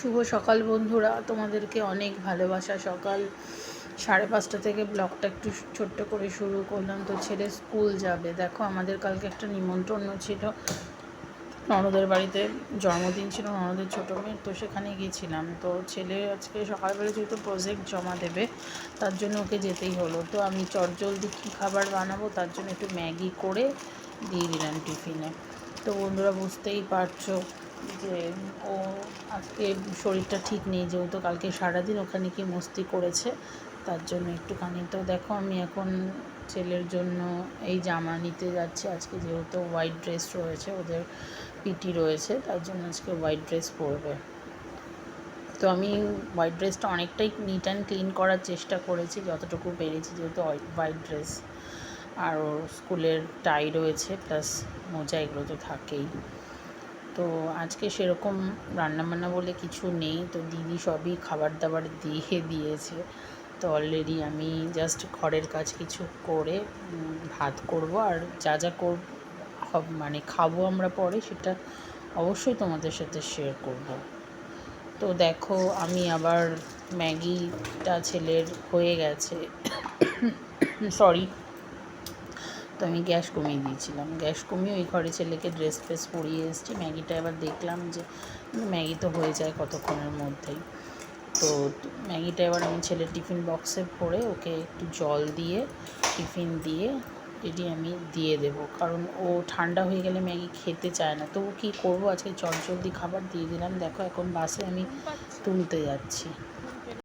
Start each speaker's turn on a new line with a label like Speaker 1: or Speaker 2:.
Speaker 1: শুভ সকাল বন্ধুরা, তোমাদেরকে অনেক ভালোবাসা। সকাল 5:30 থেকে ব্লগটা একটু ছোট্ট করে শুরু করলাম। তো ছেলে স্কুল যাবে। দেখো, আমাদের কালকে একটা নিমন্ত্রণ ছিল, ননদের বাড়িতে জন্মদিন ছিল ননদের ছোটো মেয়ের, তো সেখানে গিয়েছিলাম। তো ছেলে আজকে সকালবেলা যেহেতু প্রজেক্ট জমা দেবে, তার জন্য ওকে যেতেই হলো। তো আমি চটজলদি কী খাবার বানাবো তার জন্য একটু ম্যাগি করে দিয়ে দিলাম টিফিনে। তো বন্ধুরা, বুঝতেই পারছো যে ও আজকে শরীরটা ঠিক নেই, যেহেতু কালকে সারাদিন ওখানে কি মস্তি করেছে, তার জন্য একটুখানি। তো দেখো, আমি এখন ছেলের জন্য এই জামা নিতে যাচ্ছি। আজকে যেহেতু হোয়াইট ড্রেস রয়েছে, ওদের পিটি রয়েছে, তার জন্য আজকে হোয়াইট ড্রেস পরবে। তো আমি হোয়াইট ড্রেসটা অনেকটাই নিট অ্যান্ড ক্লিন করার চেষ্টা করেছি যতটুকু পেরেছি, যেহেতু হোয়াইট ড্রেস। আর ওর স্কুলের টাই রয়েছে, প্লাস মোজা, এগুলো তো থাকেই। তো আজকে সেরকম রান্নাবান্না বলে কিছু নেই, তো দিদি সবই খাবার দাবার দিয়ে দিয়েছে। তো অলরেডি আমি জাস্ট ঘরের কাজ কিছু করে ভাত করব, আর যা যা মানে খাবো আমরা পরে, সেটা অবশ্যই তোমাদের সাথে শেয়ার করব। তো দেখো, আমি আবার ম্যাগিটা ছেলের হয়ে গেছে, সরি। তো আমি গ্যাস কমিয়ে দিয়েছিলাম, গ্যাস কমিয়ে ওই ঘরে ছেলেকে ড্রেস ফ্রেস পরিয়ে এসেছি। ম্যাগিটা এবার দেখলাম যে ম্যাগি তো হয়ে যায় কতক্ষণের মধ্যেই। তো ম্যাগিটা এবার আমি ছেলের টিফিন বক্সে ভরে ওকে একটু জল দিয়ে টিফিন দিয়ে এটি আমি দিয়ে দেব, কারণ ও ঠান্ডা হয়ে গেলে ম্যাগি খেতে চায় না। তো কী করবো, আজকে চটজলদি খাবার দিয়ে দিলাম। দেখো, এখন বাসে আমি তুলতে যাচ্ছি।